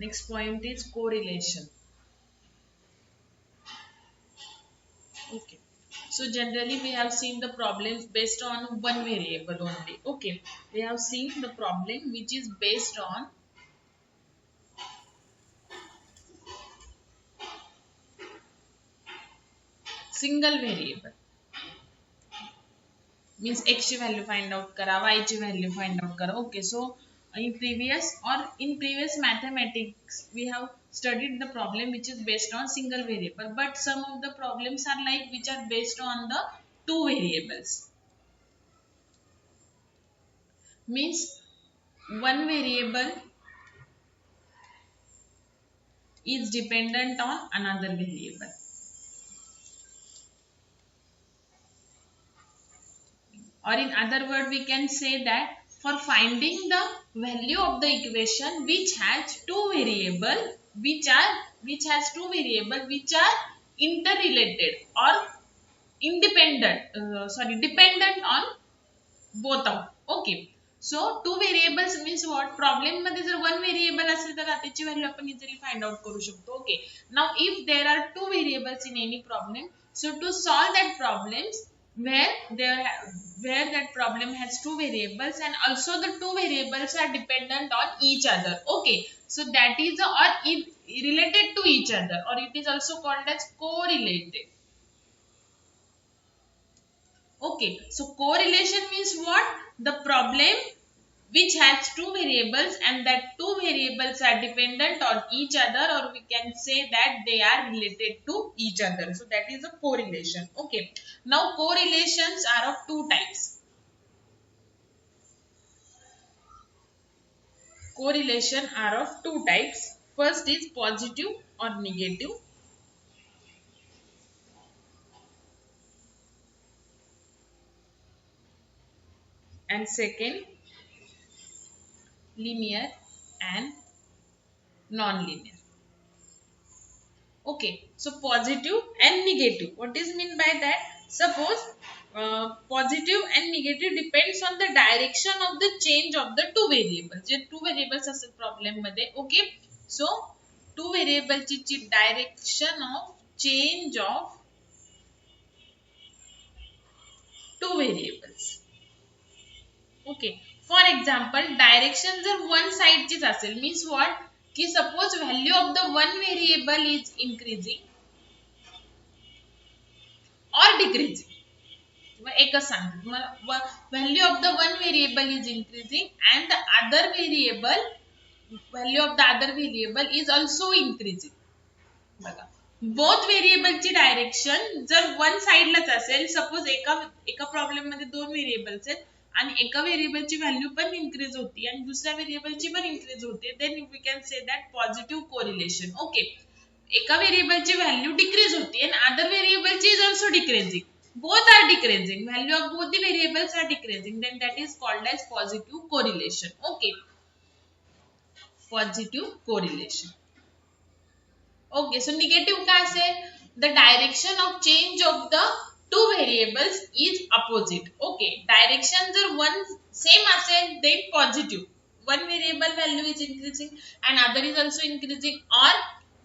Next point is correlation. Okay. So generally we have seen the problems based on one variable only. Okay. We have seen the problem which is based on single variable. Means x ची value find out करा, y ची value find out करा. Okay. So in previous mathematics we have studied the problem which is based on single variable, but some of the problems are like which are based on the two variables. Means one variable is dependent on another variable, or in other word we can say that for finding the value of the equation which has two variable which are interrelated or dependent on both of. Okay. So two variables means what, problem मध्ये जर one variable असेल तर त्याची value आपण easily find out करू शकतो. Okay. Now if there are two variables in any problem, so to solve that problems where there where that problem has two variables and also the two variables are dependent on each other. Okay. So that is or related to each other, or it is also called as correlated. Okay, so correlation means what? The problem which has two variables and that two variables are dependent on each other, or we can say that they are related to each other. So that is a correlation. Okay, now correlations are of two types. Correlation are of two types. First is positive or negative, and second linear and non-linear. Okay, so positive and negative. What is mean by that? Suppose positive and negative depends on the direction of the change of the two variables. J two variables असतात problem मध्ये. Okay, so two variables ची direction of change of two variables. Okay, for example, direction जर one side चीच असेल means what? की suppose value of the one variable is increasing or decreasing. एकच सांगते तुम्हाला, value of the one variable is increasing and the other variable value of the other variable is also increasing. बघा, both व्हेरिएबलची direction जर one साइडलाच असेल, suppose एका problem मध्ये दोन व्हेरिएबल्स आहेत आणि एका व्हेरिएबलची व्हॅल्यू पण इन्क्रीज होती आणि दुसऱ्या व्हेरिएबलची पण इन्क्रीज होते, then we can say that positive correlation. Okay. एका व्हेरिएबलची व्हॅल्यू डिक्रीज होती आणि अदर व्हेरिएबलची is also decreasing. Both are decreasing, value of both the variables are decreasing, then that is called as positive correlation. Okay, positive correlation. Okay, so negative काय असेल? The direction of change of the two variables is opposite. Okay, direction जर one same असेल then positive, one variable value is increasing and other is also increasing, or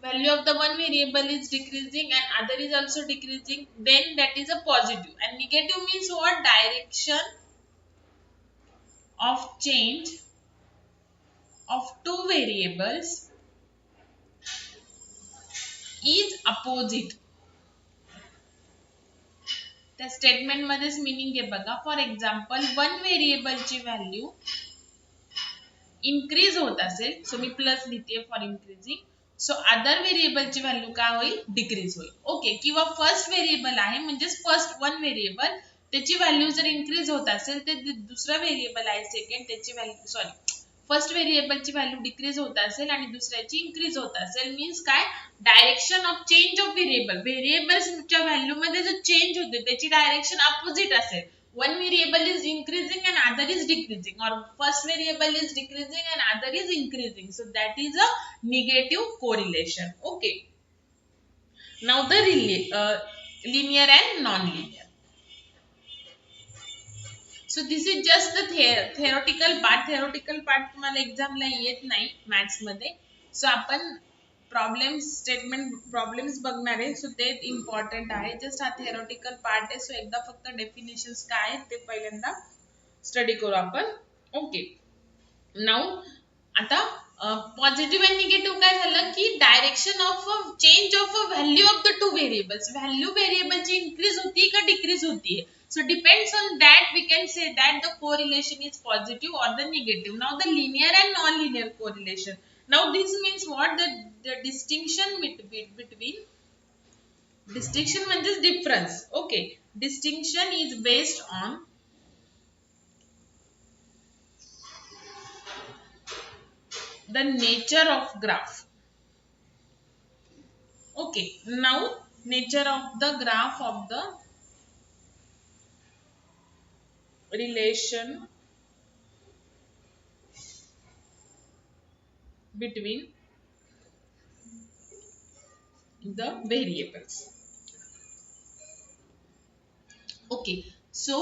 value of the one variable is decreasing and other is also decreasing, then that is a positive. And negative means what? Direction of change of two variables is opposite. त्या statement मध्येच meaning आहे बघा. For example one variable ची value increase होत असेल, सो मी plus लिहिते for increasing, so other व्हेरिएबलची value काय होईल? डिक्रीज होईल. ओके. किंवा फर्स्ट व्हेरिएबल आहे म्हणजे फर्स्ट वन व्हेरिएबल त्याची व्हॅल्यू जर इन्क्रीज होत असेल तर दुसरा व्हेरिएबल आहे सेकंड त्याची व्हॅल्यू फर्स्ट व्हेरिएबलची व्हॅल्यू डिक्रीज होत असेल आणि दुसऱ्याची इन्क्रीज होत असेल, मीन्स काय? डायरेक्शन ऑफ चेंज ऑफ व्हेरिएबल्सच्या व्हॅल्यू मध्ये जो चेंज होते त्याची डायरेक्शन अपोजिट असेल. One variable is increasing and other is decreasing, or first variable is decreasing and other is increasing, so that is a negative correlation. Okay, now the linear and non-linear. So this is just the theoretical part. Theoretical part तुम्हाला एक्झामला येत नाही maths मध्ये. सो आपण problems बघणार आहे. सो ते important आहे. Just हा थेरोटिकल पार्ट आहे. सो एकदा फक्त डेफिनेशन्स काय आहेत ते पहिल्यांदा स्टडी करू आपण. ओके, नाऊ आता पॉझिटिव्ह अँड निगेटिव्ह काय झालं की direction of change of value of the two variables. Value व्हेरिएबलची इन्क्रीज होती का डिक्रीज होती. So depends on that we can say that the correlation is positive or the negative. Now the linear and non-linear correlation. Now this means what? The distinction between distinction means difference. Okay, distinction is based on the nature of graph. Okay, now nature of the graph of the relation between the variables. Okay, so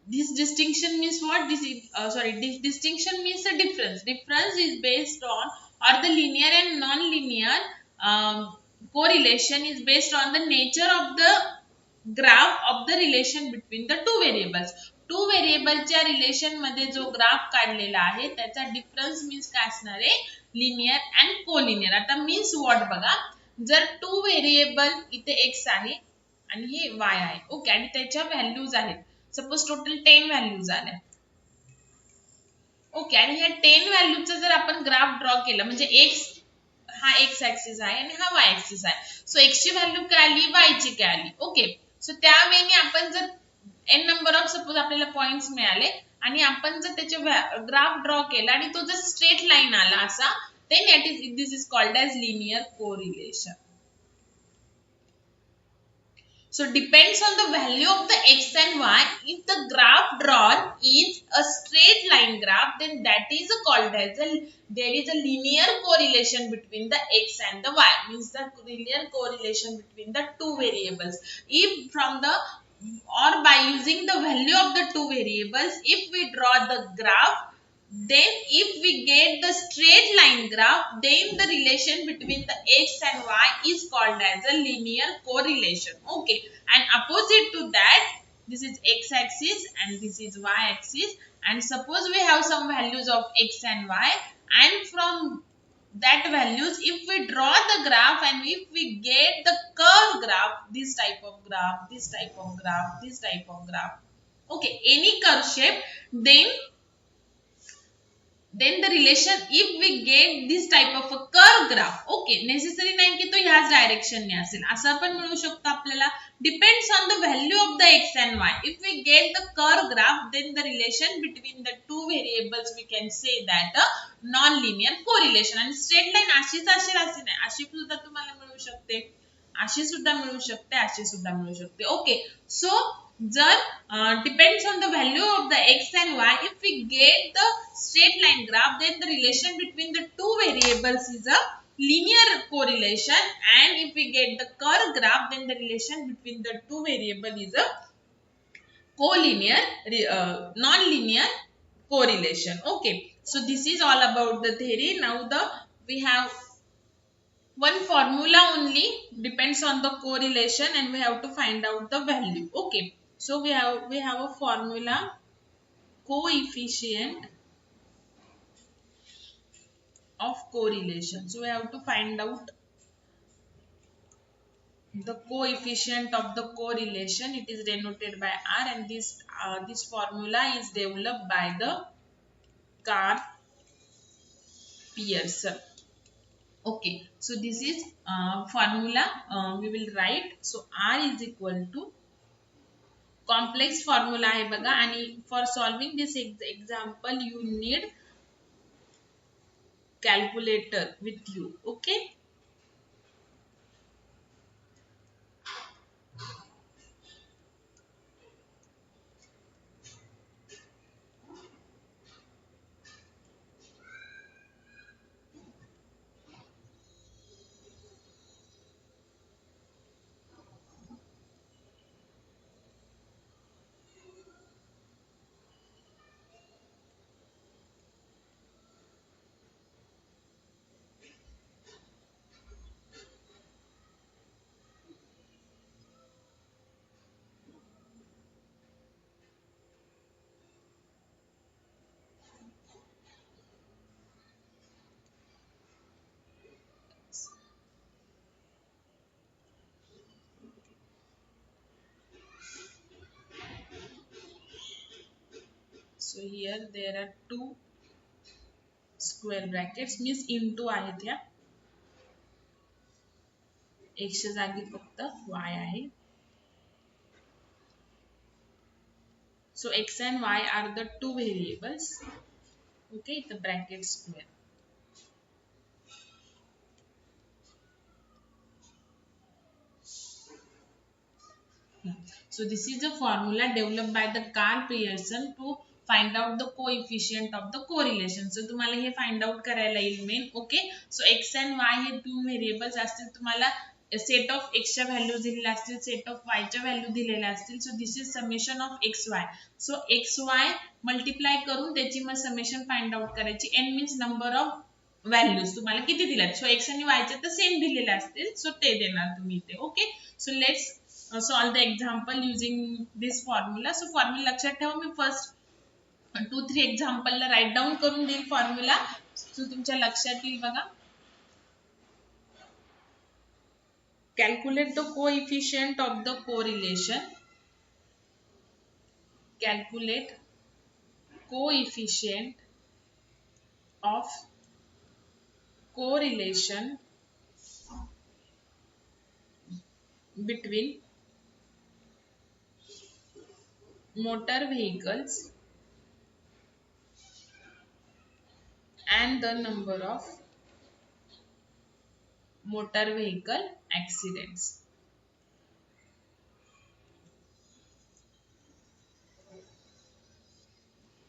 this distinction means what? This distinction means a difference. Difference is based on, or the linear and non-linear correlation is based on the nature of the graph of the relation between the two variables. Two व्हेरिएबलच्या relation मध्ये जो graph काढलेला आहे त्याचा difference means काय असणार आहे? Linear and collinear. आता मीन्स व्हॉट बघा, जर टू व्हेरिएबल इथे एक्स आहे आणि हे वाय आहे. ओके, आणि त्याच्या व्हॅल्यूज आहेत. सपोज टोटल 10 व्हॅल्यूज आल्या. ओके, आणि ह्या 10 व्हॅल्यूचा जर आपण ग्राफ ड्रॉ केला म्हणजे एक्स हा एक्स ऍक्सिस आहे आणि हा वाय ऍक्सिस आहे. सो एक्स ची व्हॅल्यू काय आली, वाय ची काय आली. ओके, सो त्यावेळी आपण जर एन नंबर ऑफ सपोज आपल्याला पॉइंट्स मिळाले आणि आपण जर त्याचे ग्राफ ड्रॉ केला आणि तो जर स्ट्रेट लाईन आला असा, then this is called as linear correlation. So depends on the value of the x and y. If the graph drawn is a straight line graph, then that is called as there is a linear correlation between the x and the y. Means the linear correlation between the two variables. If from the or by using the value of the two variables, if we draw the graph, then if we get the straight line graph, then the relation between the x and y is called as a linear correlation. Okay, and opposite to that, this is x axis and this is y axis, and suppose we have some values of x and y, and from that values if we draw the graph and if we get the curve graph, this type of graph, this type of graph, this type of graph, okay, any curve shape, then the relation, if we get this type of a curve graph, okay, necessary नाही की तो ह्याच direction ने असेल, असं पण मिळू शकतो आपल्याला. Depends on the value of the x and y. If we get the curve graph, then the relation between the two variables we can say that a non-linear correlation. आणि straight line अशीच असेल अशी नाही, अशी सुद्धा तुम्हाला मिळू शकते, अशी सुद्धा मिळू शकते, अशी सुद्धा मिळू शकते. ओके, सो जर depends on the value of the x and y, if we get the straight line graph, then the relation between the two variables is a linear correlation, and if we get the curve graph, then the relation between the two variable is a collinear non-linear correlation. Okay, so this is all about the theory. Now we have one formula only, depends on the correlation, and we have to find out the value. Okay, so we have a formula, coefficient of correlation. So we have to find out the coefficient of the correlation. It is denoted by R, and this formula is developed by the Carl Pearson. Okay, so this is formula we will write. So R is equal to complex formula आहे बघा, आणि for solving this example you need calculator with you. Okay, So here there are two square brackets, means into आहेत या, x च्या जागी फक्त y आहे. So x and y are the two variables. Okay, the bracket square. So this is the formula developed by the Carl Pearson to find out the coefficient of the correlation. So तुम्हाला हे find out करायला येईल main. Okay, so x and y हे दोन variables असतील, तुम्हाला set of x च्या value दिलेल्या असतील, set of y च्या व्हॅल्यू दिलेल्या असतील. So this is summation of xy. So xy multiply करून त्याची मग summation find out करायची. n means number of values तुम्हाला किती दिल्यात. So x आणि y च्या तर सेम दिलेल्या असतील, so ते देणार तुम्ही इथे. Okay, so let's solve the example using this formula. So formula लक्षात ठेवा, मी first 2-3 example ला write down करून देईल formula. So तुमच्या लक्षात येईल बघा. Calculate the coefficient of the correlation. Calculate coefficient of correlation between motor vehicles and the number of motor vehicle accidents.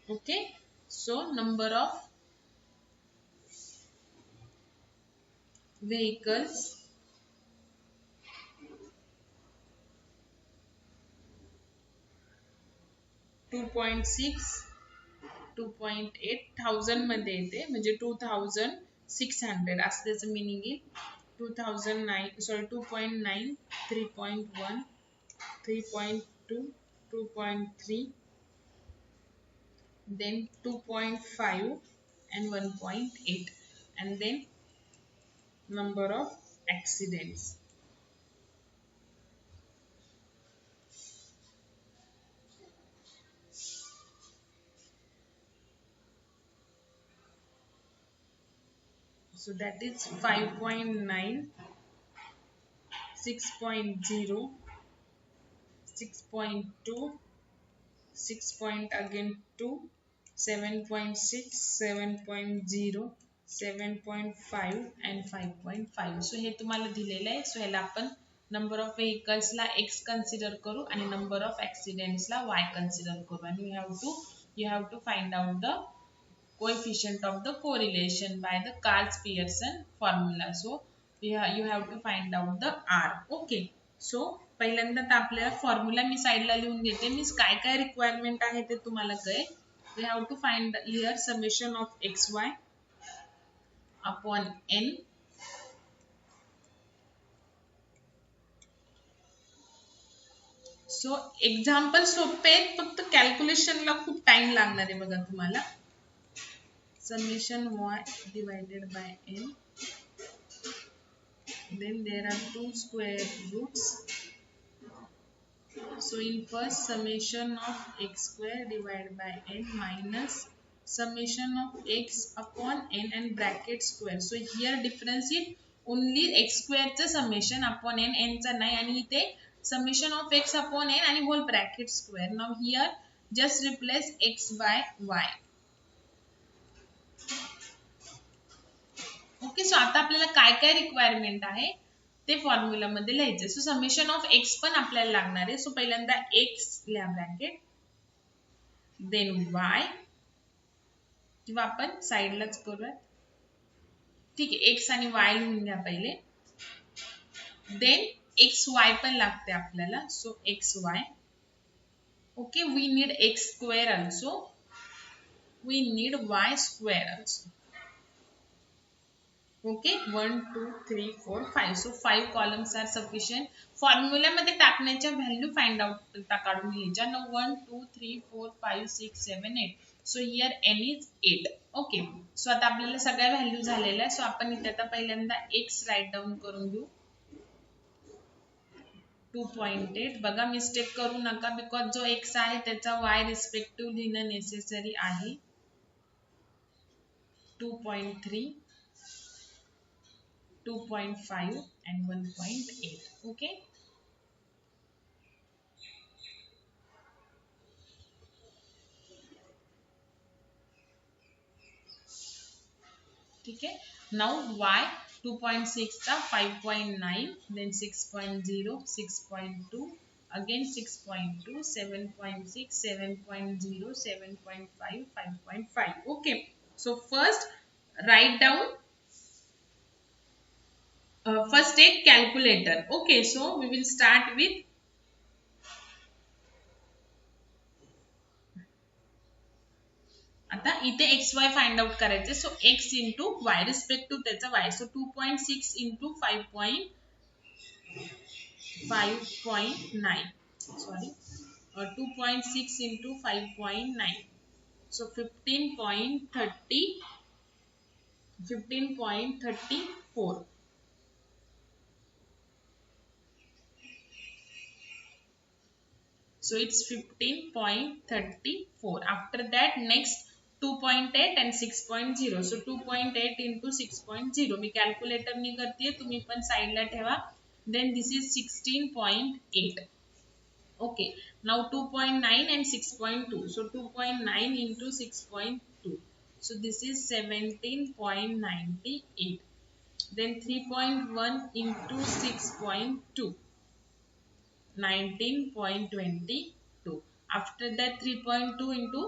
Okay, so number of vehicles .6 2.8 मध्ये येते, म्हणजे 2600 असं त्याचं मीनिंग येईल. 2.9 3.1 3.2 2.3 then 2.5 and 1.8 and then number of accidents. So that is 5.9 6.0 6.2 6.2 7.6 7.0 7.5 and 5.5. So हे तुम्हाला दिलेलं आहे. So ह्याला आपण number of vehicles La x consider करू आणि number of accidents La y consider करू, आणि you have to find out the coefficient of the correlation by the Carl Pearson formula. So you have to find out the r. Okay, so पहिल्यांदा तर आपल्याला formula मी साइडला लिहून घेते, means काय काय रिक्वायरमेंट आहे ते तुम्हाला कळेल. We have to find here summation of xy upon n so example सोपे आहेत, फक्त कॅल्क्युलेशनला खूप टाइम लागणार आहे बघा तुम्हाला. Summation y divided by n, then there are two square roots. So in first summation of x square divided by n minus summation of x upon n and bracket square. So here difference is only x square चा summation upon n, n चा नाही, आणि इथे summation of x upon n आणि whole bracket square. Now here just replace x by y. Okay, so आता आपल्याला काय काय रिक्वायरमेंट आहे ते फॉर्म्युला मध्ये लिहायचे. सो समेशन ऑफ एक्स पण आपल्याला लागणार आहे. सो पहिल्यांदा एक्स लिहा ब्रॅकेट, देन वाय, किंवा आपण साइडलाच करूयात, ठीक आहे, एक्स आणि वाय लिहून घ्या पहिले. देन एक्स वाय पण लागते आपल्याला, so X Y. Okay, we need X square also, we need Y square also. Okay, 1 2 3 4 5. So 5 columns are sufficient. Formula मध्ये टाकण्याच्या व्हॅल्यू फाइंड आउट काढून घ्यायच्या. Now 1 2 3 4 5 6 7 8. So here n is 8. Okay, so आता आपल्याला सगळ्या value झालेल्या आहे. सो आपण इथे आता पहिल्यांदा x राईट डाऊन करून घेऊ. 2.8 बघा मिस्टेक करू नका बिकॉज जो x आहे त्याचा y रिस्पेक्टिव्ह लिहिणं नेसेसरी आहे 2.3 2.5 and 1.8 okay ठीक है now y 2.6 चा 5.9 then 6.0 6.2 again 6.2 7.6 7.0 7.5 5.5 okay so first write down first take calculator okay so we will start with आता इथे xy फाइंड आउट करायचे सो x इंटू y रिस्पेक्टिव्ह त्याचा y so 2.6 into 5.9 sorry 2.6 into 5.9 so 15.34 so it's 15.34 after that next 2.8 and 6.0 so 2.8 into 6.0 me calculator नी करते तुम्ही पण साइडला ठेवा then this is 16.8 okay now 2.9 and 6.2 so 2.9 into 6.2 so this is 17.98 then 3.1 into 6.2 19.22 after that 3.2 into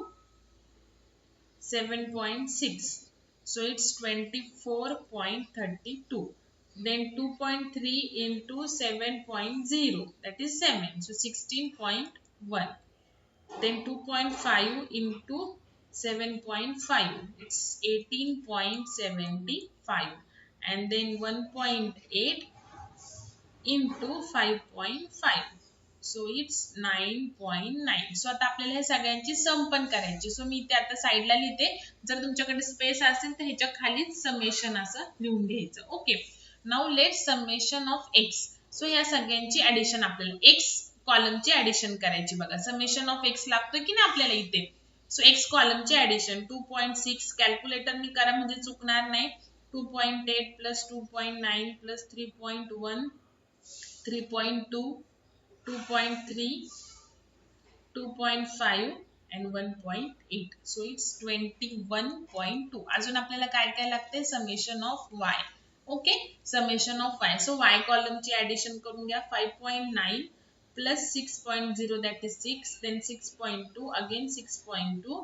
7.6 so it's 24.32 then 2.3 into 7.0 that is 7 so 16.1 then 2.5 into 7.5 it's 18.75 and then 1.8 into 5.5 so it's 9.9 so आता आपल्याला हे सगळ्यांची सम पण करायची सो मी ते आता साइडला लिहिते जर तुमच्याकडे स्पेस असेल तर ह्याच्या खालीच समेशन असं लिहून घ्यायचं okay now let summation of x सो या सगळ्यांची ऍडिशन आपल्याला x कॉलमची ऍडिशन करायची बघा समेशन ऑफ x लागतो की ना आपल्याला इथे सो x कॉलमची ऍडिशन 2.6 कॅल्क्युलेटरनी करा म्हणजे चुकणार नाही 2.8 plus 2.9 plus 3.1 3.2 2.3 2.5 and 1.8 so it's 21.2 अजून आपल्याला काय काय लागते summation of y okay summation of y so y column ची ऍडिशन करून घ्या 5.9 plus 6.0 that is 6 then 6.2 again 6.2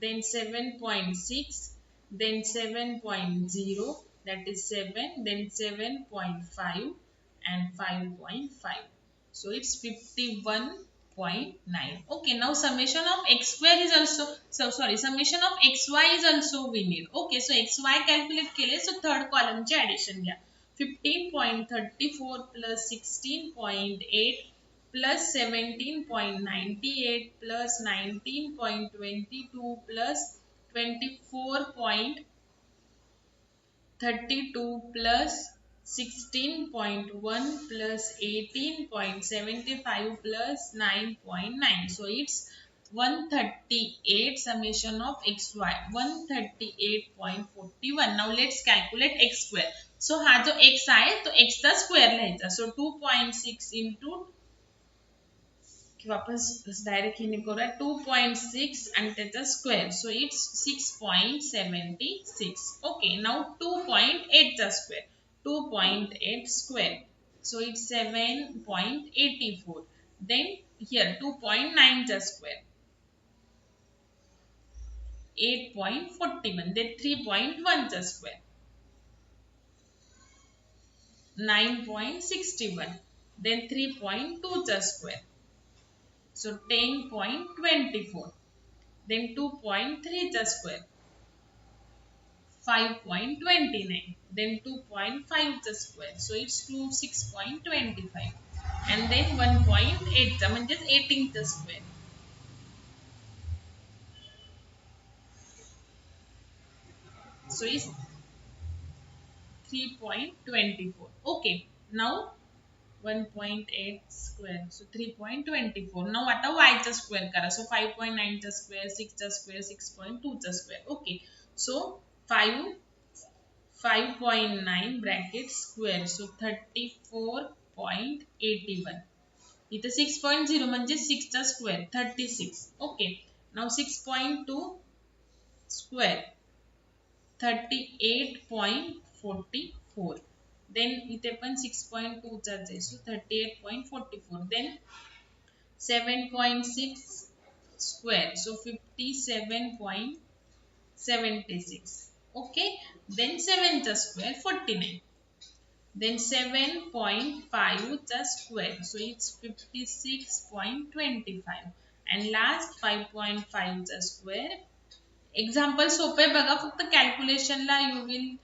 then 7.6 then 7.0 that is 7 then 7.5 and 5.5 so it's 51.9 okay now summation of x square is also so sorry summation of xy is also we need okay so xy calculate केले so third column चे addition घ्या 15.34 plus 16.8 plus 17.98 plus 19.22 plus 24.32 plus 16.1 plus 18.75 plus 9.9 so it's 138 summation of xy 138.41 now let's calculate x square so हा जो x आहे तो x चा square लिहायचा so 2.6 into वापस डायरेक्ट हिने करूया 2.6 आणि त्याचा square so it's 6.76 okay now 2.8 चा square 2.8 square so it's 7.84 then here 2.9 चा square 8.41 then 3.1 चा square 9.61 then 3.2 चा square so 10.24 then 2.3 चा square 5.29 then 2.5 the square so it's 6.25 and then 1.8 चा म्हणजेच 18 the square so it's 3.24 okay now 1.8 square, so 3.24. Now आता y चा square करा, so 5.9 चा square, 6 चा square, 6.2 चा square. Okay, so 5.9 bracket square, so 34.81. इथे 6.0 म्हणजे 6 चा square 36. Okay, now 6.2 square 38.44. Then इथे पण 6.2 चाच आहे, so 38.44. Then 7.6 square, so 57.76. Okay, then 7 चा square 49. Then 7.5 चा square, so it's 56.25. And last 5.5 चा square. एक्झाम्पल सोपे बघा, फक्त कॅल्क्युलेशनला you will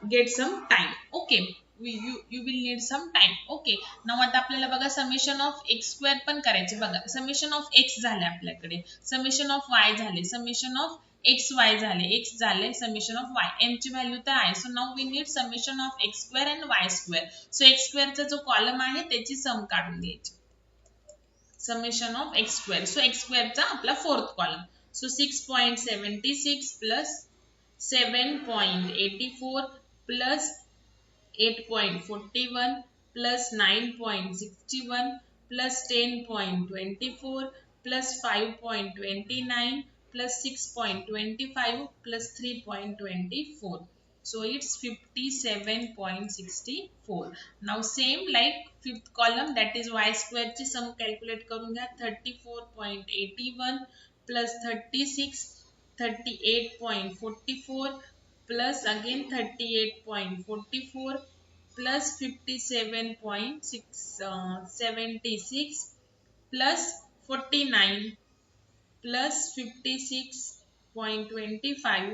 get some time. Okay, you will need some time. Okay, now आता आपल्याला बघा समेशन ऑफ एक्स स्क्वेअर पण करायचे. बघा समेशन ऑफ एक्स झाले आपल्याकडे, समेशन ऑफ वाय झाले, समेशन ऑफ एक्स वाय झाले, एक्स झाले, समेशन ऑफ वाय, एम ची व्हॅल्यू तर आहे. So now we need summation of X square and Y square. So X स्क्वेअरचा जो कॉलम आहे त्याची सम काढून घ्यायची, summation of x square. So x square चा आपला fourth column. So 6.76 plus 7.84 plus 8.41 plus 9.61 plus 10.24 plus 5.29 plus 6.25 plus 3.24. So it's 57.64. Now same like fifth column, that is y square ची sum calculate करून घ्या. 34.81 plus 36 38.44 plus again 38.44 plus 57.76 plus 49 plus 56.25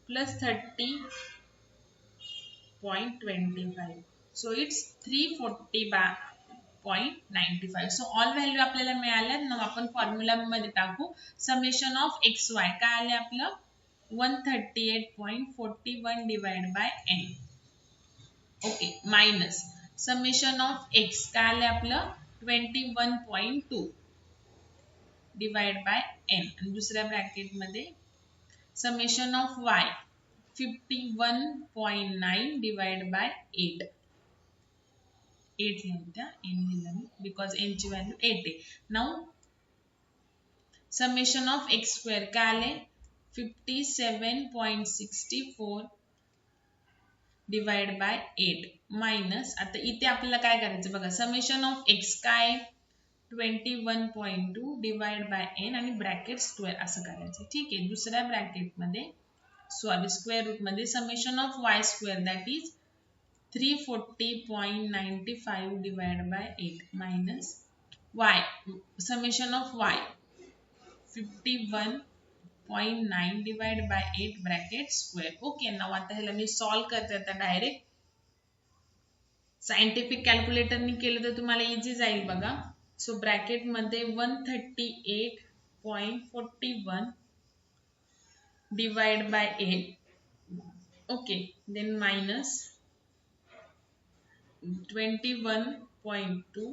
plus 30.25. So it's 340.95. So all value आपल्याला मिळाल्या. मग आपण formula मध्ये टाकू. Summation of x वाय काय आले आपलं 138.41 divide by n. Okay, minus summation of x काय आले आपलं 21.2 डिवाइड बाय n. आणि दुसऱ्या ब्रॅकेट मध्ये summation of y 51.9 divided by 8. 8 लिहिता, n लिहिलं मी because n ची व्हॅल्यू 8 आहे. Now summation of x square काय आले 57.64 divided by 8 minus, आता इथे आपल्याला काय करायचं बघा, summation of x काय 21.2 divided by n आणि ब्रॅकेट स्क्वेअर असं करायचं. ठीक आहे, दुसऱ्या ब्रॅकेट मध्ये सॉरी स्क्वेअर रूट मध्ये summation of y square that is 340.95 divided by 8 minus y summation of y 51.9 divided by 8 bracket square. Okay, now आता ह्याला मी सॉल्व करते. आता डायरेक्ट सायंटिफिक कॅल्क्युलेटरनी केलं तर तुम्हाला इझी जाईल बघा. सो ब्रॅकेट मध्ये 138.41 divide by 8. Okay, then minus 21.2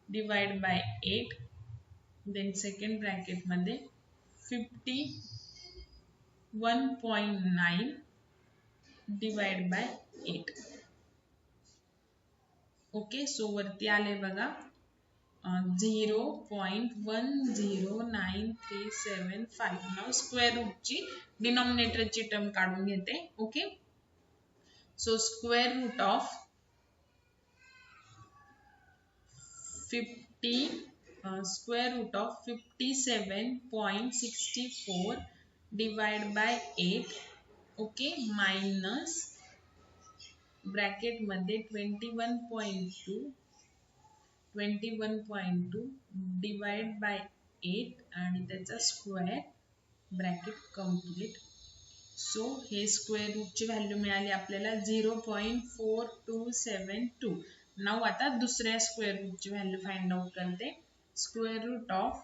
divide by 8. Then second bracket मध्ये 51.9 divide by 8. Okay, so वरती आले बघा 0.109375. नाव स्क्वेअर रूटची डिनॉमिनेटरची टर्म काढून घेते. Okay, so square root of 57.64 divide by 8. Okay, minus bracket मध्ये 21.2 डिवाइड बाय 8 आणि त्याचा स्क्वेअर ब्रॅकेट कंप्लीट. सो हे स्क्वेअर रूटची व्हॅल्यू मिळाली आपल्याला 0.4272. नाव आता दुसऱ्या स्क्वेअर रूटची व्हॅल्यू फाइंड आउट करते. Square root of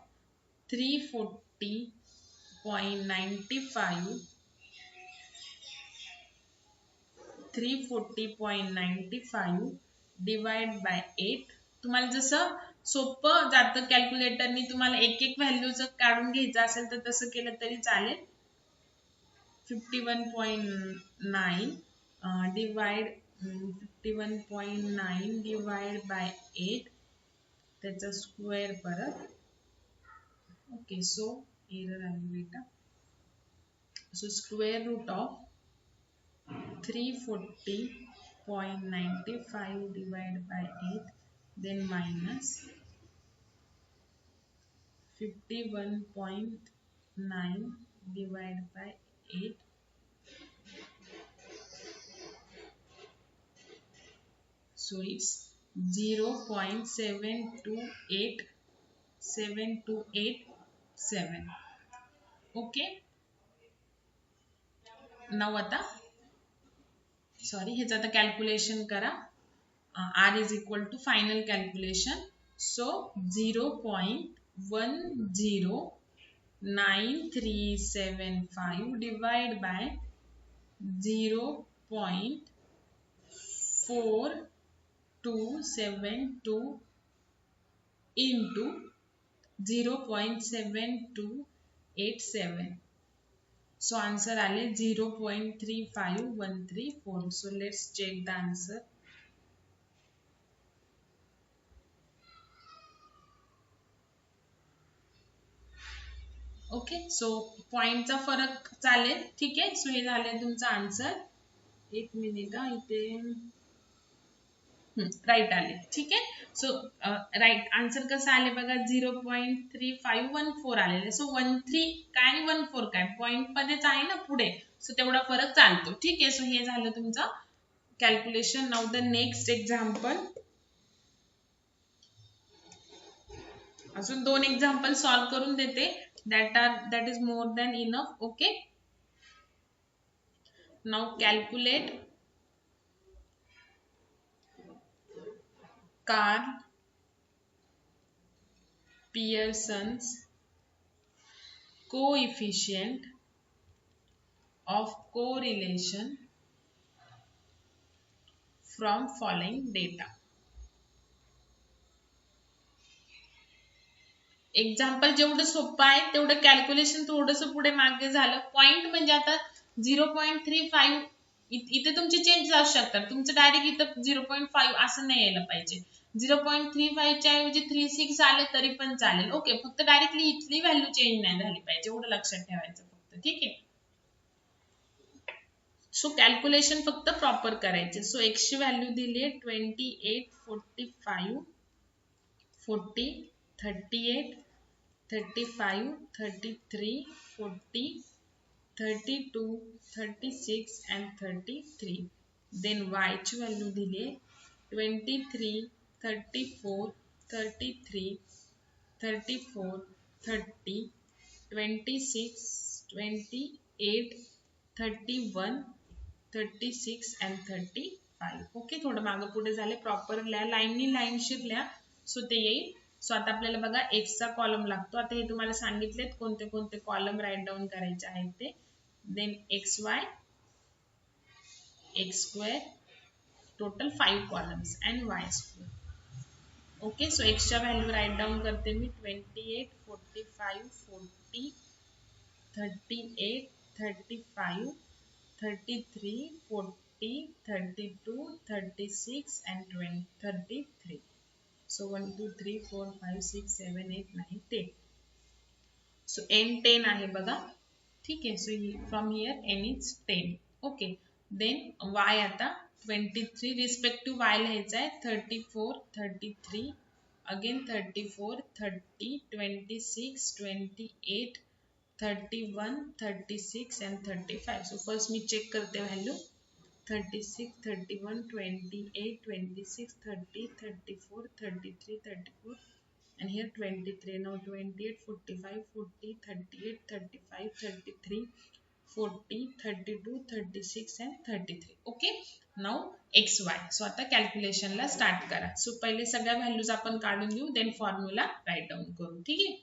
340.95 divide by 8. तुम्हाला जसं सोपं जातं कॅल्क्युलेटरनी तुम्हाला एक एक व्हॅल्यू जर काढून घ्यायचं असेल तर तसं केलं तरी चालेल. 51.9 डिवाइड 51.9 डिवाइड बाय 8 त्याचा स्क्वेअर परत. ओके, सो एरर आली बेटा. So square root of 340.95 divided by 8, then minus 51.9 divided by 8. So it's 0.7287. Okay. Now आता सॉरी ह्याचं आता कॅल्क्युलेशन करा. R is equal to final calculation. So 0.109375 divided by 0.4272 into 0.7287. So answer आले 0.35134. So let's check the answer. Okay, so पॉइंटचा फरक चालेल. ठीक आहे. सो हे झाले तुमचं आन्सर. एक मिनिट इथे राईट आले. ठीक आहे. सो राईट आन्सर कसं आले बघा 0.3514 आलेले. सो 13 काय आणि 14 काय पॉइंट मध्येच आहे ना पुढे. सो तेवढा फरक चालतो. ठीक आहे. सो हे झालं तुमचं calculation. Now the next example. अजून 2 एक्झाम्पल सॉल्व्ह करून देते. that is more than enough. Okay, now calculate Karl Pearson's coefficient of correlation from following data. Example जेवढं सोपं आहे तेवढं कॅल्क्युलेशन थोडंसं पुढे मागे झालं. पॉइंट म्हणजे आता 0.35 इथे तुमचे चेंज जाऊ शकतात. तुमचं डायरेक्ट इथं 0.5 असं नाही यायला पाहिजे. 0.35 च्या ऐवजी 36 आले तरी पण चालेल. ओके, फक्त डायरेक्टली इथली व्हॅल्यू चेंज नाही झाली पाहिजे, एवढं लक्षात ठेवायचं फक्त. ठीक आहे. सो कॅल्क्युलेशन फक्त प्रॉपर करायचे. सो x ची व्हॅल्यू दिली आहे 28, 45, 40, 38, 35, 33, 40, 32, 36 and 33. Then y ची व्हॅल्यू दिली आहे 23, 34, 33, 34, 30, 26, 28, 31, 36 and 35. ओके, थोडं मागं पुढे झाले. प्रॉपर लिहा, लाईननी लाईनशीर लिहा. सो ते येईल. सो आता आपल्याला बघा एक्सचा कॉलम लागतो. आता हे तुम्हाला सांगितलेत कोणते कोणते कॉलम राईट डाऊन करायचे आहेत ते. Then X Y, X square, total 5 columns and Y square. Okay, so एक्सच्या व्हॅल्यू राईट डाऊन करते मी 28, 45, 40, 38, 35, 33, 40, 32, 36 and 33. So 1, 2, 3, 4, 5, 6, 7, 8, 9, 10. So n 10 आहे बघा. ठीक आहे. So from here n is 10. Okay, then y आता 23 रिस्पेक्टिव्ह y लिहायचं आहे. 34, 33, अगेन 34, 30, 26, 28, 31, 36 and 35. So first मी चेक करते value. 36, 31, 28, 26, 30, 34, 33, 34 and here 23. Now 28, 45, 40, 38, 35, 33, 40, 32, 36 and 33. Okay, now xy. So आता कॅल्क्युलेशनला स्टार्ट करा. सो पहिले सगळ्या व्हॅल्यूज आपण काढून घेऊ, देन फॉर्म्युला राईट डाऊन करू. ठीक आहे.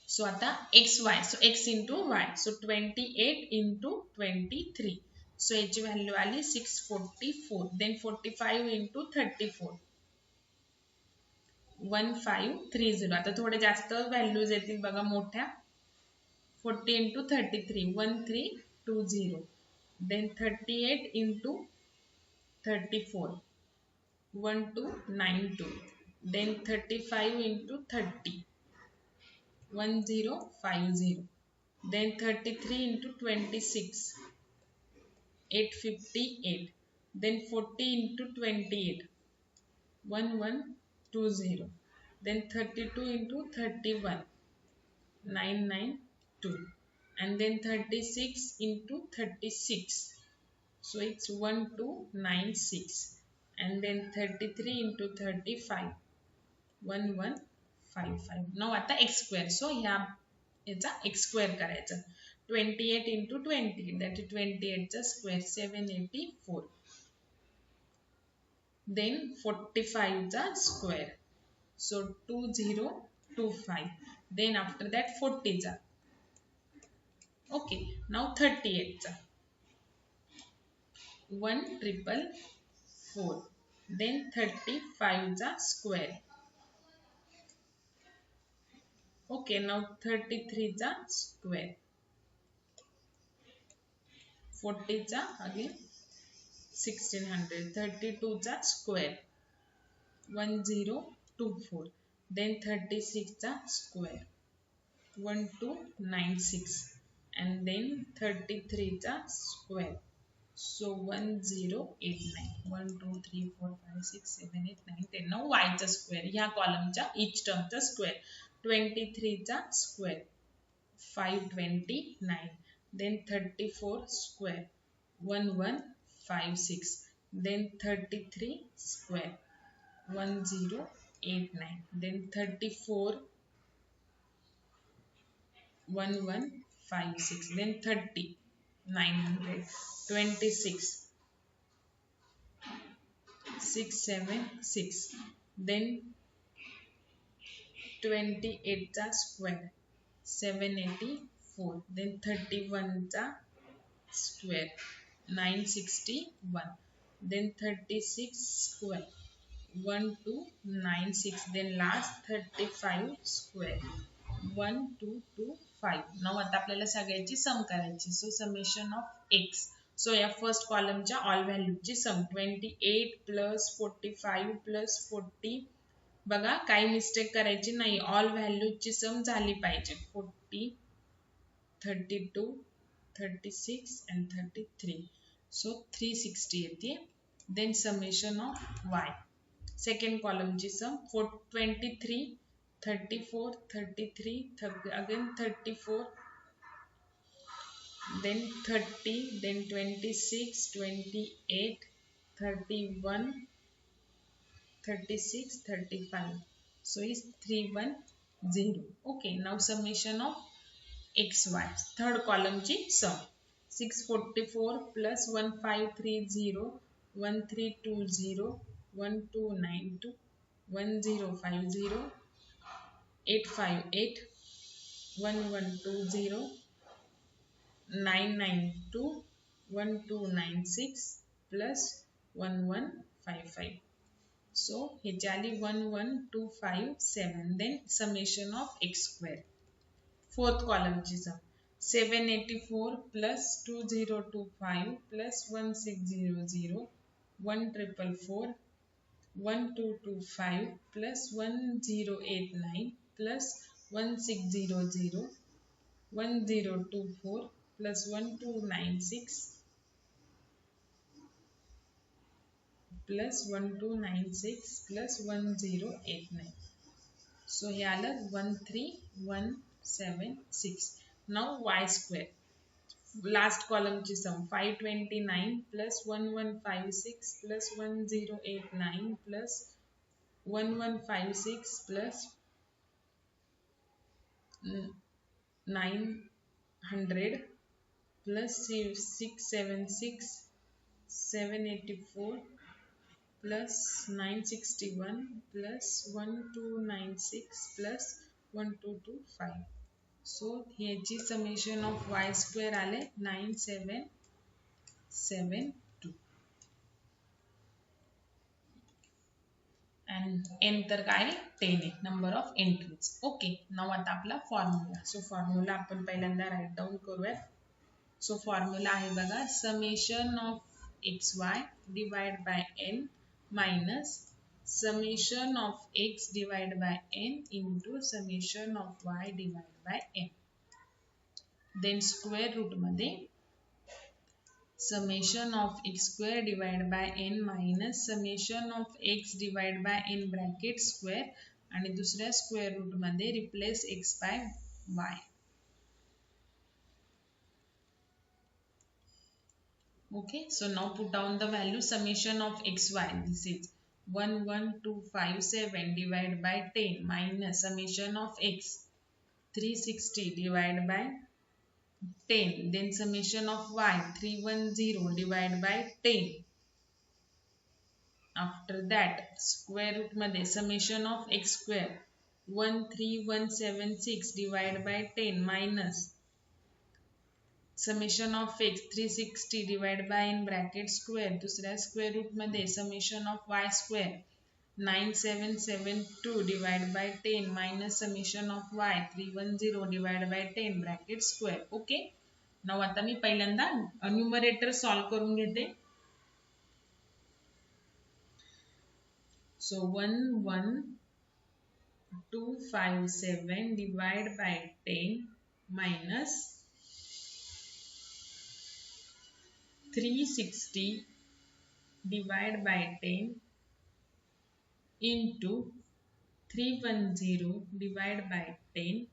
सो आता xy. सो x into y. So 28 into 23. सो याची व्हॅल्यू आली 644. Then 45 into 34 1530. आता थोडे जास्त व्हॅल्यूज येतील बघा मोठ्या. 40 into 33 1320. Then 38 into 34 1292. Then 35 into 30 1050. Then 33 into 26 858. Then 40 into 28 1120. Then 32 into 31 992. And then 36 into 36. So it's 1296. And then 33 into 35 1155. Now आता x square. So याचा x square करायचा. 28 into 20, that is 28 चा square 784. Then 45 चा square. So 2025. Then after that 40 चा. Okay. Now 38 चा. 1444. Then 35 चा square. Okay, now 33 चा square. 40 चा again 1600. 32 चा square 1024. Then 36 चा square 1296. And then 33 चा square. So 1089. 1 2 3 4 5 6 7 8 9 10. Now y चा square. ह्या कॉलमच्या each term चा square. 23 चा square 529. Then 34 square 1156. Then 33 square 1089. Then 34 1156. Then 30 900. 26 676. Then 28 चा square 784. Then 31 चा square 961. Then 36 square 1296. Then last 35 square 1225. Now आता आपल्याला सगळ्याची सम करायची. So summation of x. So या फर्स्ट कॉलमच्या ऑल व्हॅल्यूची सम 28 प्लस 45 प्लस 40. बघा काही मिस्टेक करायची नाही. ऑल व्हॅल्यूची सम झाली पाहिजे. 40 32 36 and 33. So 360 येते. Then summation of y. Second column ची sum 23 34 33 again 34. Then 30, then 26 28 31 36 35. So is 310. Okay, now summation of xy. Third column ची sum 644 plus 1530 1320 1292 1050 858 1120 992 1296 plus 1155. So ह्याची आली 11257. Then summation of x square. Fourth column ची sum 784 plus 2025 plus 1600 1444 1225 plus 1089 plus 1600 1024 plus 1296 plus 1296 plus 1089. So here are 13176. Now y square. Last column ची sum 529 plus 1156 plus 1089 plus 1156 plus 900 plus 676 784 plus 961 plus 1296 plus 1225. So ह्याची summation of y square आले 9760. 7 2 and n तर काय 10 आहे number of entries. Okay, now आता आपला formula. सो formula आपण पहिल्यांदा राईट डाऊन करूयात. सो फॉर्म्युला आहे बघा, summation of x y divide by n minus summation of x divide by n into summation of y divide by n. Then square root मध्ये summation of x square divided by n minus summation of x divided by n bracket square आणि दुसऱ्या square root मध्ये replace x by y. Okay, so now put down the value summation of xy. This is 11257 divided by 10 minus summation of x 360 divided by 10. Then summation of y 310 divided by 10. After that square root मध्ये summation of x square 13176 divided by 10 minus summation of x 360 divided by in bracket square. दुसऱ्या square root मध्ये summation of y square 9772 divided by 10 minus summation of y 310 divided by 10 bracket square. Okay, now आता मी पहिल्यांदा numerator solve करून घेते. So 11257 divided by 10 minus 360 divided by 10 into 310 divided by 10.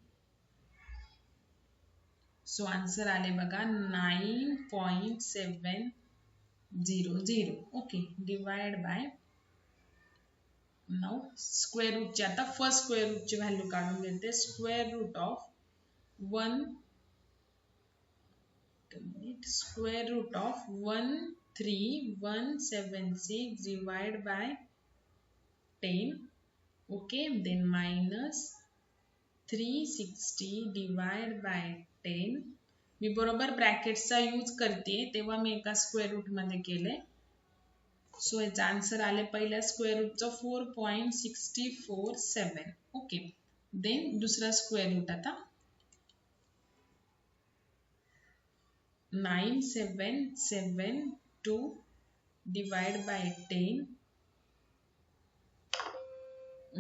So answer आले बघा 9.700. Okay, divide by now square root ची आता first square root ची value काढून घेते. Square root of 13176 divided by 10. Okay, then minus 360 divided by 10. मी बरोबर ब्रॅकेटचा use करते तेव्हा मी एका स्क्वेअर रूट मध्ये केले. सो याचा आन्सर आले पहिल्या स्क्वेअर रूटचा 4.647. ओके, देन दुसरा स्क्वेअर रूट आता 9772 divide by 10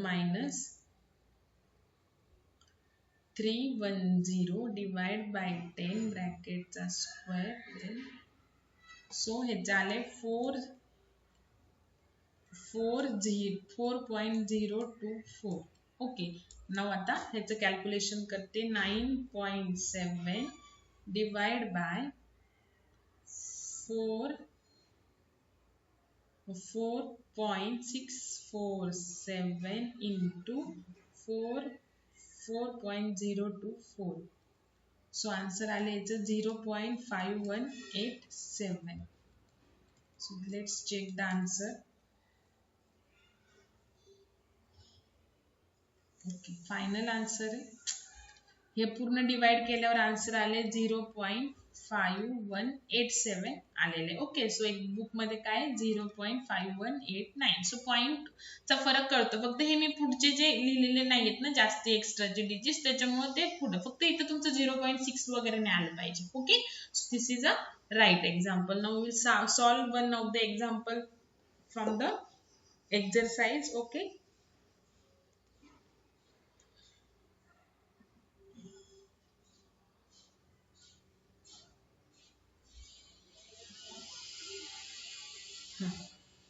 minus 310 divide by 10 ब्रॅकेटचा स्क्वेअर. देन सो हे झाले 4.024. ओके, नाव आता ह्याचं कॅल्क्युलेशन करते. 9.7 divide by 4.647 into 4.024. So answer आले याचं 0.5187. So let's check the answer. ओके, फायनल आन्सर आहे. हे पूर्ण डिवाइड केल्यावर आन्सर आले 0.5187 आलेले. ओके, सो एक बुक मध्ये काय 0.5189. सो पॉइंटचा फरक कळतो. फक्त हे मी पुढचे जे लिहिलेले नाहीयेत ना जास्त एक्स्ट्राचे डिजिट्स, त्याच्यामुळे ते पुढे फक्त इथं तुमचं 0.6 वगैरे नाही आलं पाहिजे. Okay, so this is a right example. Now we will solve one of the example from the exercise. Okay,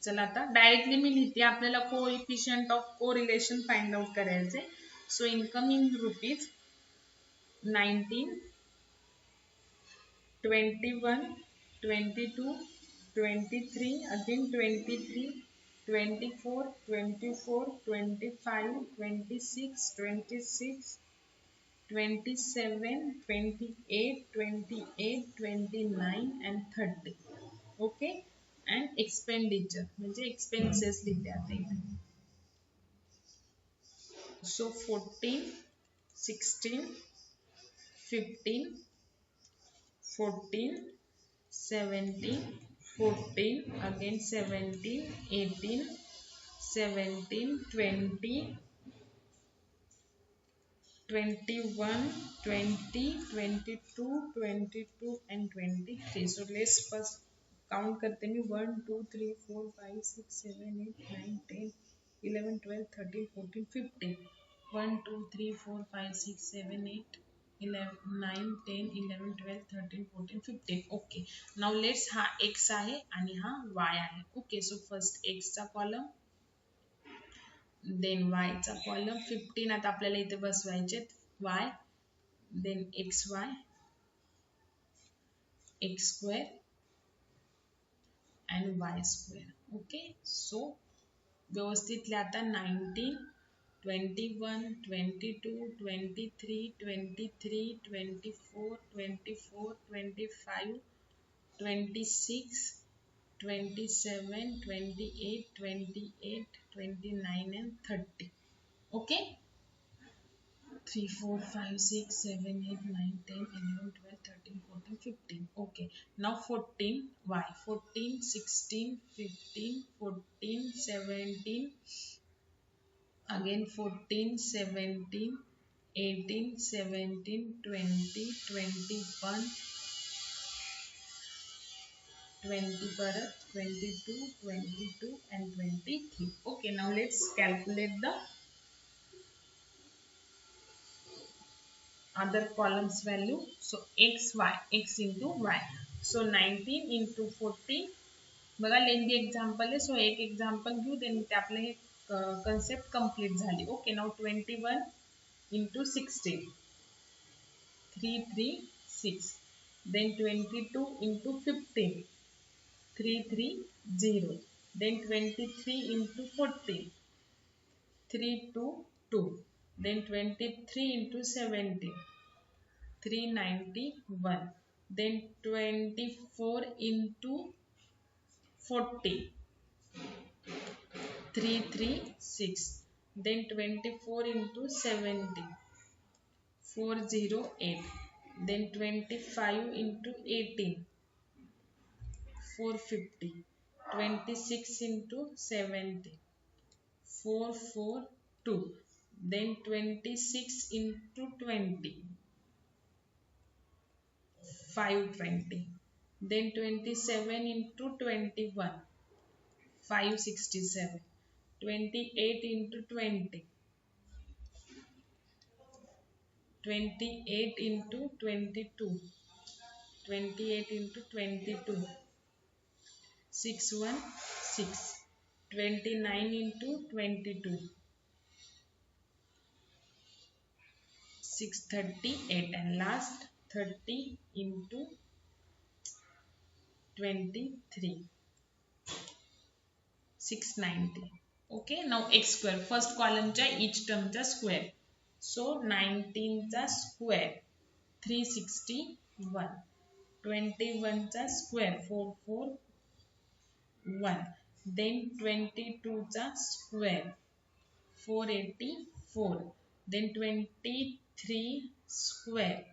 चला आता डायरेक्टली मी लिहिते. आपल्याला coefficient of correlation find out करायचे. So incoming rupees 19, 21, 22, 23, again 23, 24, 24, 25, 26, 26, 27, 28, 28, 29 and 30. Okay, and expenditure म्हणजे expenses लिहिते आता इथे. So 14, 16, 15, 14, 17, 14, again 17, 18, 17, 20, 21, 20, 22, 22 and 23. So let's first count करते हैं 1 2 3 4 5 6 7 8 9 10 11 12 13 14 15 1 2 3 4 5 6 7 8 11 9 10 11 12 13 14 15. Okay, now let's हा x आहे आणि हा y आहे. Okay, so first x चा कॉलम, देन y चा कॉलम. 15 आता आपल्याला इथे बसवायचे y, then xy, x square and y square. Okay, so व्यवस्थित लिहा 19, 21, 22, 23, 23, 24, 24, 25, 26, 27, 28, 28, 29 and 30. Okay, 3, 4, 5, 6, 7, 8, 9, 10, 11, 12, 13, 14, 15. Okay, now 14, y, 14, 16, 15, 14, 17, again 14, 17, 18, 17, 20, 21, 20 परत 22, 22 and 23. Okay, now let's calculate the other columns value. So x, y, x into y. So 19 into 14. बघा लेंदी example आहे. सो एक example घेऊ, then ते आपलं हे concept complete झाली. Okay, now 21 into 16, 3, 3, 6. Then 22 into 15, 3, 3, 0. Then 23 into 14, 3, 2, 2. Then 23 into 17, 391. Then 24 into 40, 336. Then 24 into 70, 408. Then 25 into 18, 450. 26 into 70, 442. Then 26 into 20, 520. Then 27 into 21, 567. 28 into 20, 28 into 22, 28 into 22, 616. 29 into 22, 638. And last 30 into 23, 690. Okay, now x square. First column चा each term चा square. So 19 चा square, 361. 21 चा square, 441. Then 22 चा square, 484. Then 23 square,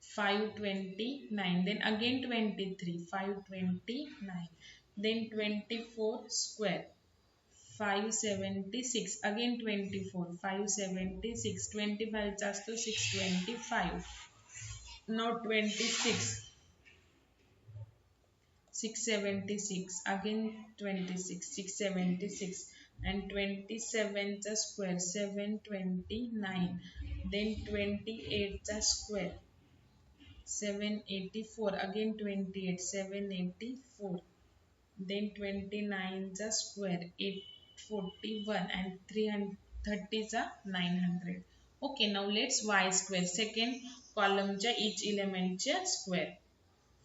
529. Then again 23, 529. Then 24 square, 576. Again 24, 576. 25 चा असतो 625. Now 26, 676. Again 26, 676. And 27 चा square, 729. Then 28 चा square, 784. Again 28, 784. Then 29 चा square, 841. And 330 चा 900. Okay, now let's y square. Second column च्या each element च्या square.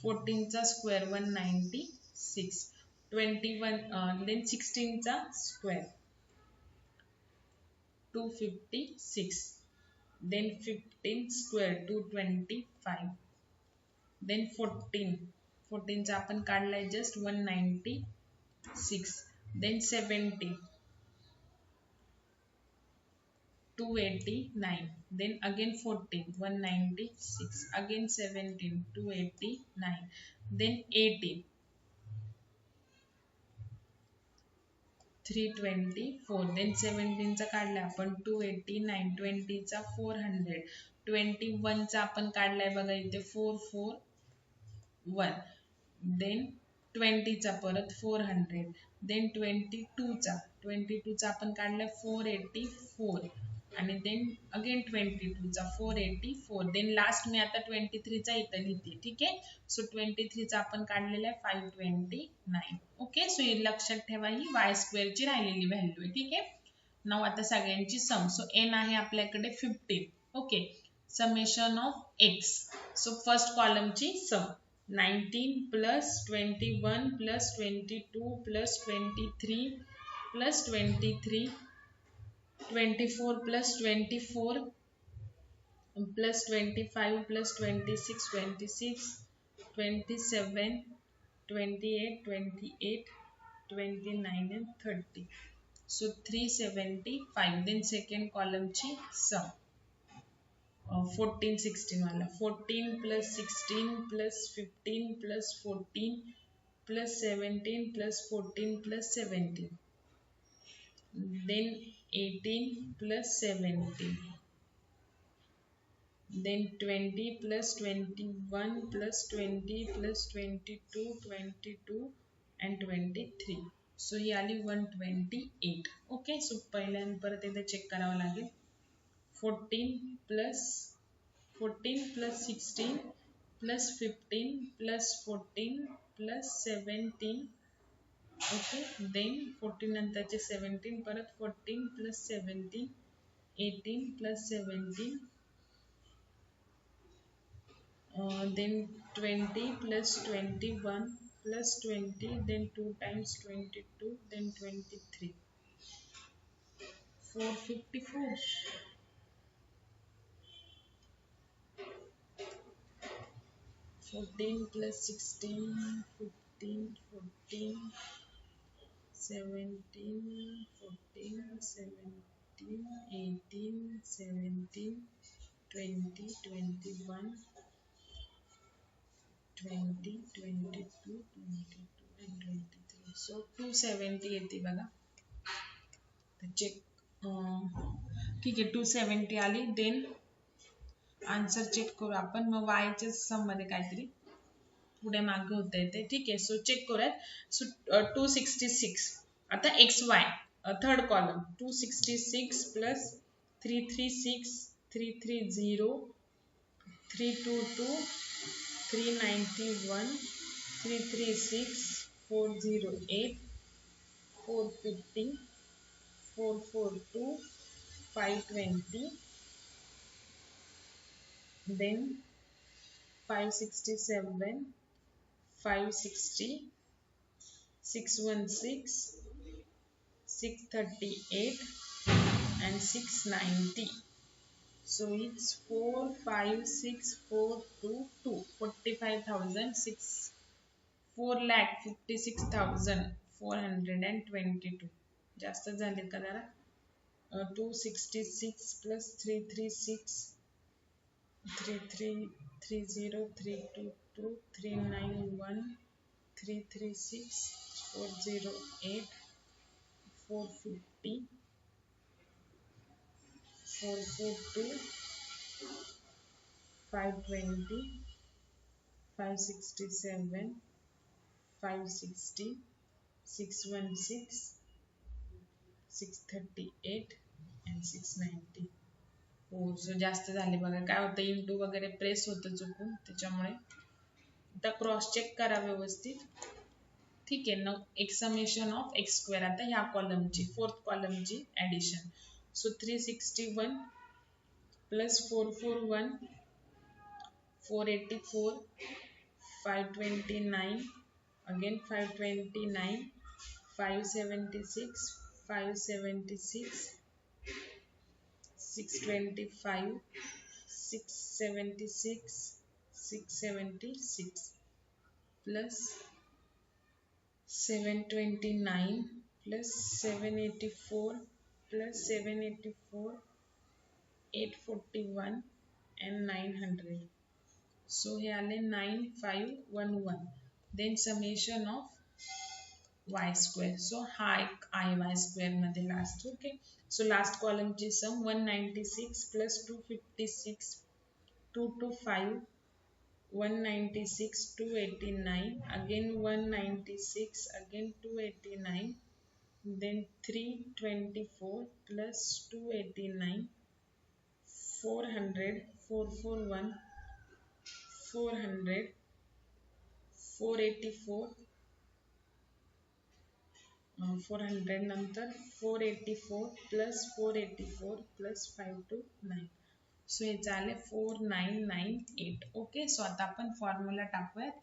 14 चा square, 196. 21 then 16 चा square, 256. Then 15 square, 225. Then 14 चा आपण काढलाय just 196. Then 70, 289, then again 14, 196, again 17, 289, then 18, 324, then 17 चा काढला आपण 289, 20 चा 400, 21 चा आपण काढलाय बघा इथे 441, then 20 चा परत 400, then 22 चा आपण काढलाय 484, आणि then again 22 चा 484, then लास्ट मी आता 23 चा इथं लिहिते. ठीक आहे. सो 23 चा आपण काढलेला आहे 529. ओके. सो हे लक्षात ठेवा, ही वाय स्क्वेअर ची राहिलेली व्हॅल्यू आहे. ठीक आहे. नाव आता सगळ्यांची सम. सो एन आहे आपल्याकडे 15. Okay. Summation of X. So first कॉलमची sum 19 plus 21 plus 22 plus 23 plus 23 24 plus 24 plus 25 plus 26 26 27 28 28 29 and 30. So 375. Then second column chi sum 14 16 wala 14 plus 16 plus 15 plus 14 plus 17 plus 14 plus 17, then 18 plus 17, then 20 plus 21 plus 20 plus 22 22 and 23. So ही आली 128. Okay. सो पहिल्यांदा परत एकदा check करावं लागेल. 14 plus 16 plus 15 plus 14 plus 17. Okay. Then 14 नंतरचे 17, परत 14 plus 17, 18 plus 17, then 20 plus 21 plus 20, then 2 times 22, then 23, 454. 14 plus 16, 15, 14, 17, 14, 17, 18, 17, 20, 21, 20, 22, 22 and 23. So 270 येते बघा. तर चेक. ठीक आहे. 270 आली. देन आन्सर चेक करू आपण. मग वायच्या सम मध्ये काहीतरी पुढे मागे होता येते. ठीक आहे. सो चेक करूयात. सो 266. आता x Y third column 266 plus 336 330 322 391 336 408 450 442 520, then 567 560 616 638 and 690. So it's 45642 45,006 4,56,422. जास्त झाले का जरा. 266 plus 336 3330 322 391 336 408 450 442 520 567 560 616 638 and 690. हो. सो जास्त झाले बघा. काय होतं, इंटू वगैरे प्रेस होतं चुकून, त्याच्यामुळे आता क्रॉस चेक करा व्यवस्थित. ठीक आहे. न एक्समेशन ऑफ एक्स स्क्वेअर. आता ह्या कॉलमची fourth कॉलमची addition. So 361 plus 441 484 529, again 529 576 576 625 676 676 plus 729 plus 784 plus 784 841 and 900. So हे आले 9511. Then summation of y square. So हा एक iy square मध्ये last. Okay. So last column ची sum 196 plus 256 225 196 289 again 196 again 289 then 324 plus 289 400 441 400 484 400 नंतर 484 plus 484 plus 529. सो हे झाले 4998. Okay. So आता आपण फॉर्म्युला टाकूयात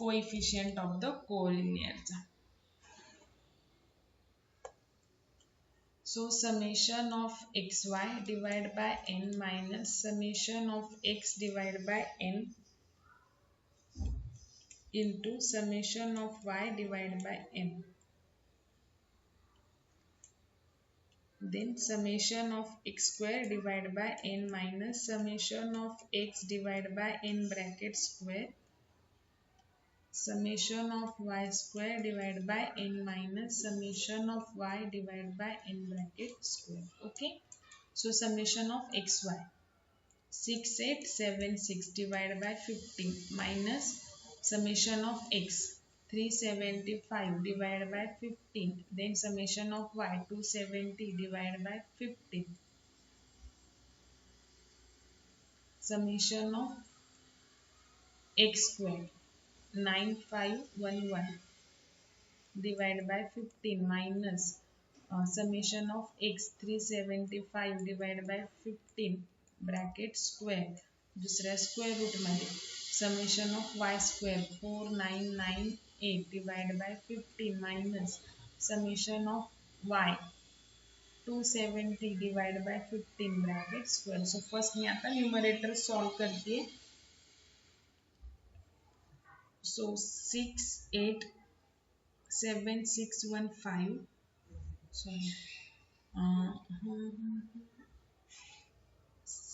कोएफिशियंट ऑफ द कोलिनियरचा. So summation of xy divided by n minus summation of x divided by n into summation of y divided by n. Then summation of x square divided by n minus summation of x divided by n bracket square. Summation of y square divided by n minus summation of y divided by n bracket square. Okay. So summation of xy 6876 divided by 15 minus summation of x 375 divided by 15, then summation of y 270 divided by 15, summation of x square 9511 divided by 15 minus summation of x 375 divided by 15 bracket square दुसऱ्या square root मध्ये summation of y square 4998 divided by 15 minus summation of y 270 divided by 15 bracket square. So first मी आता numerator solve करते. So 68716 sorry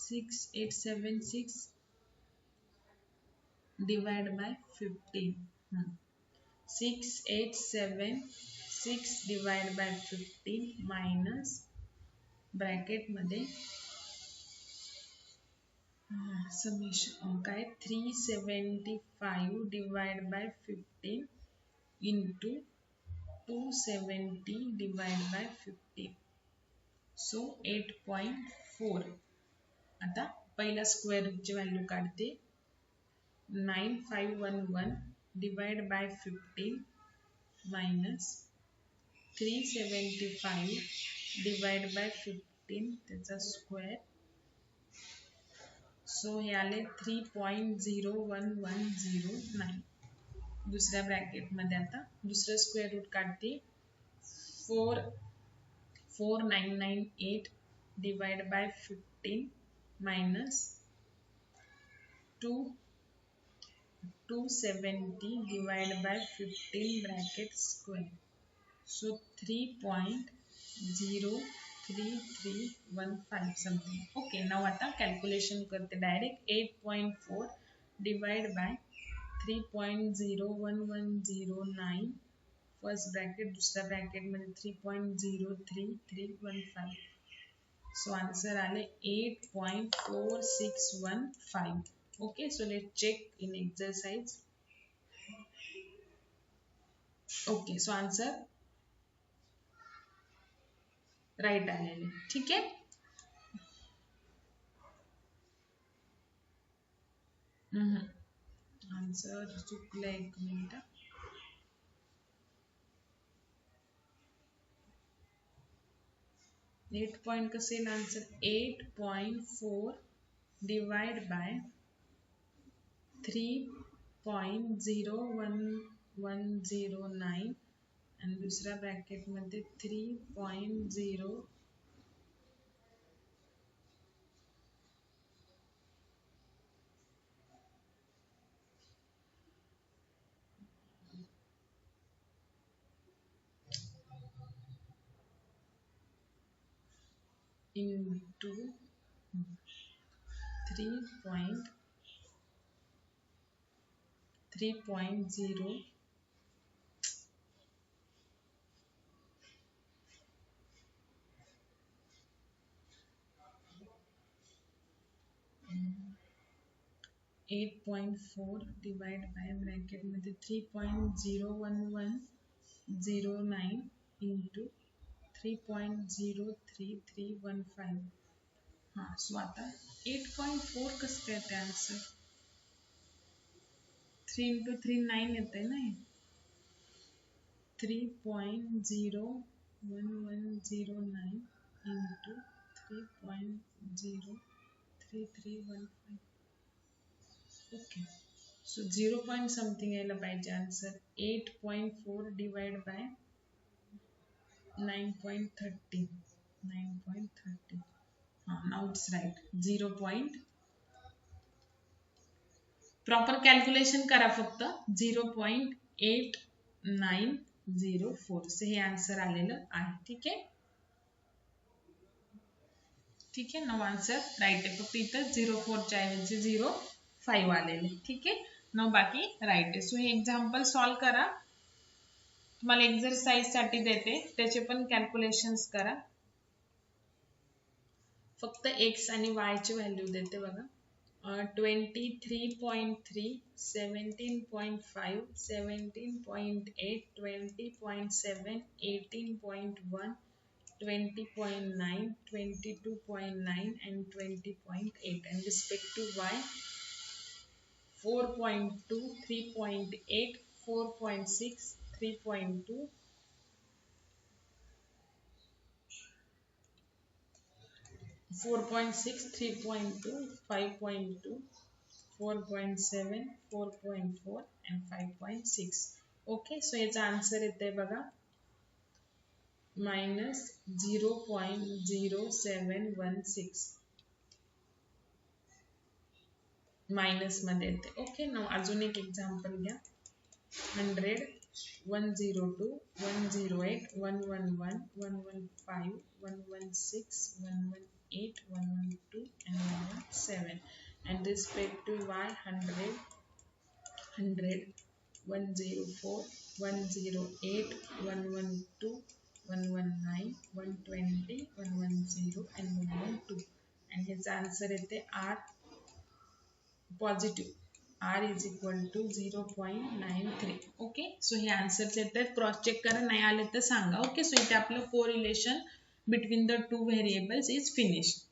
6876 divided by 15. 6876 divided by 15 minus bracket मध्ये summation काय 375 divided by 15 into 270 divided by 15. So 8.4. आता पहिला square रूटची value काढते. 9511 divided by 15 minus 375 divided by 15 त्याचा square. सो हे आले 3.01109. दुसऱ्या ब्रॅकेट मध्ये आता दुसरं स्क्वेअर रूट काढते. 4998 divided by 15 minus 270 divided by 15 bracket square. So 3.03315 something. Okay, now आता calculation करते direct. 8.4 divided by 3.01109 first bracket दुसऱ्या bracket मध्ये 3.03315. So answer आले 8.4615. Okay, so let's check in exercise. Okay, so answer right आलेले. ठीक आहे. Answer चुकलं. एक मिनिट. 8 पॉइंट कसं येईल आन्सर. 8.4 डिवाइड बाय 3.01109 आणि दुसऱ्या ब्रॅकेट मध्ये 3.0 into 3.0 8.4 डिवाइड बाय ब्रॅकेट मध्ये 3.01109 इंटू 3.03315. हाँ सो आता 8.4 कसं काय ते आन्सर 3 इंटू 3 9 येते ना 3.01109 into 3.03315. Okay so 0 point something यायला पाहिजे आन्सर 8.4 डिवाइड बाय 9.30 9.30. हाँ now it's right 0 point proper calculation करा फक्त 0.8904 से हे आन्सर आलेलं आहे. ठीक आहे ठीक आहे नाउ आन्सर राईट आहे फक्त इथं 0.4 च्या ऐवजी 0.5 आलेले. ठीक आहे नाउ बाकी राईट आहे. सो हे एक्झाम्पल सॉल्व करा. तुम्हाला एक्सरसाइज साठी देते त्याचे पण कॅल्क्युलेशन्स करा. फक्त एक्स आणि वाय ची व्हॅल्यू देते बघा 23.3 17.5 17.8 20.7 18.1 20.9 22.9 and 20.8 and respective y 4.2 3.8 4.6 3.2 4.6 3.2 5.2 4.7 4.4 and 5.6. Okay so याचा आन्सर येते बघा -0.0716 मायनस मध्ये येते. ओके नाउ अजून एक एक्झाम्पल घ्या 100 102 108 111 115 116 118 112 and 117 and respective y 100 100 104 108 112 119 120 110 and 112 and his answer येते r positive r is equal to 0.93. Okay so हे आन्सर्स येतात क्रॉस चेक करा नाही आले तर सांगा. ओके सो इथे आपलं correlation between the two variables is finished.